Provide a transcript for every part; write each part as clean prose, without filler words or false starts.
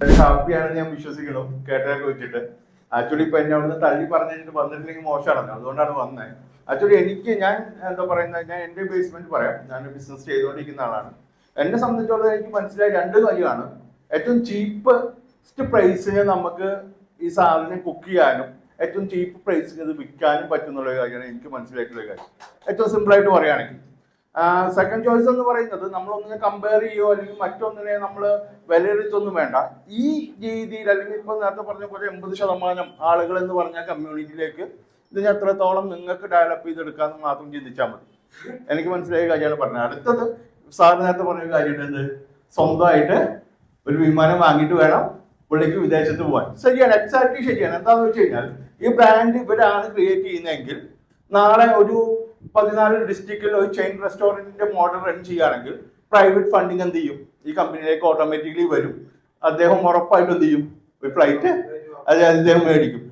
ഹാപ്പിയാണെന്ന് ഞാൻ വിശ്വസിക്കണം കേട്ടതൊക്കെ വെച്ചിട്ട്. ആക്ച്വലി ഇപ്പൊ എന്നെ അവിടുന്ന് തള്ളി പറഞ്ഞിട്ട് വന്നിട്ടില്ലെങ്കിൽ മോശമാണല്ലോ, അതുകൊണ്ടാണ് വന്നത്. ആക്ച്വലി ഞാൻ എന്താ പറയുന്നത്, ഞാൻ എന്റെ ബേസ്മെന്റ് പറയാം. ഞാൻ ബിസിനസ് ചെയ്തുകൊണ്ടിരിക്കുന്ന ആളാണ്. എന്നെ സംബന്ധിച്ചിടത്തോളം എനിക്ക് മനസ്സിലായ രണ്ട് കാര്യമാണ്. ഏറ്റവും ചീപ്പസ്റ്റ് പ്രൈസിന് നമുക്ക് ഈ സാധനം കുക്ക് ചെയ്യാനും ഏറ്റവും ചീപ്പ് പ്രൈസിന് ഇത് വിൽക്കാനും പറ്റുന്നുള്ള കാര്യമാണ് എനിക്ക് മനസ്സിലായിട്ടുള്ള കാര്യം, ഏറ്റവും സിമ്പിൾ ആയിട്ട് പറയുകയാണെങ്കിൽ. സെക്കൻഡ് ചോയ്സ് എന്ന് പറയുന്നത് നമ്മളൊന്നിനെ കമ്പയർ ചെയ്യുകയോ അല്ലെങ്കിൽ മറ്റൊന്നിനെ നമ്മൾ വിലയിരുത്തൊന്നും വേണ്ട. ഈ രീതിയിൽ അല്ലെങ്കിൽ ഇപ്പൊ നേരത്തെ പറഞ്ഞ പോലെ 80% ആളുകൾ എന്ന് പറഞ്ഞ കമ്മ്യൂണിറ്റിയിലേക്ക് ഇതിനെ എത്രത്തോളം നിങ്ങൾക്ക് ഡെവലപ്പ് ചെയ്തെടുക്കാമെന്ന് മാത്രം ചിന്തിച്ചാൽ മതി. എനിക്ക് മനസ്സിലായ കാര്യമാണ് പറഞ്ഞത്. അടുത്തത് സാർ നേരത്തെ പറഞ്ഞ കാര്യം എന്ത്, സ്വന്തമായിട്ട് ഒരു വിമാനം വാങ്ങിയിട്ട് വേണം പുള്ളിക്ക് വിദേശത്ത് പോകാൻ. ശരിയാണ്, എക്സാക്ട്ലി ശരിയാണ്. എന്താണെന്ന് വെച്ച് കഴിഞ്ഞാൽ ഈ ബ്രാൻഡ് ഇവരാണ് ക്രിയേറ്റ് ചെയ്യുന്നതെങ്കിൽ നാളെ ഒരു 14 ഡിസ്ട്രിക്റ്റിൽ ഒരു ചെയിൻ റെസ്റ്റോറൻറ്റിന്റെ മോഡൽ റൺ ചെയ്യുകയാണെങ്കിൽ പ്രൈവറ്റ് ഫണ്ടിങ് എന്ത് ചെയ്യും, ഈ കമ്പനിയിലേക്ക് ഓട്ടോമാറ്റിക്കലി വരും. അദ്ദേഹം ഉറപ്പായിട്ട് എന്ത് ചെയ്യും, ഒരു ഫ്ലൈറ്റ് അദ്ദേഹം മേടിക്കും.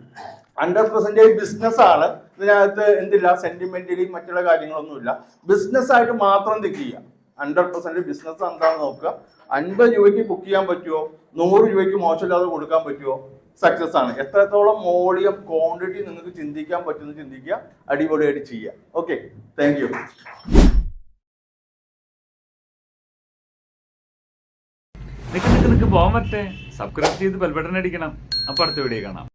100% ബിസിനസ് ആണ്. ഇതിനകത്ത് എന്തില്ല, സെന്റിമെന്റലി മറ്റുള്ള കാര്യങ്ങളൊന്നുമില്ല. ബിസിനസ് ആയിട്ട് മാത്രം തിങ്ക് ചെയ്യുക. 100% ബിസിനസ് എന്താണെന്ന് നോക്കുക. 50 രൂപയ്ക്ക് കുക്ക് ചെയ്യാൻ പറ്റുമോ, 100 രൂപയ്ക്ക് മോശമില്ലാതെ കൊടുക്കാൻ പറ്റുമോ, സക്സസ് ആണ്. എത്രത്തോളം വോളിയം ക്വാണ്ടിറ്റി നിങ്ങൾക്ക് ചിന്തിക്കാൻ പറ്റുമെന്ന് ചിന്തിക്കുക, അടിപൊളിയായിട്ട് ചെയ്യുക. Okay, thank you. നിനക്ക് പോകാൻ പറ്റേ, സബ്സ്ക്രൈബ് ചെയ്ത് ബെൽ ബട്ടൺ അടിക്കണം. അപ്പൊ അടുത്ത വീഡിയോ കാണാം.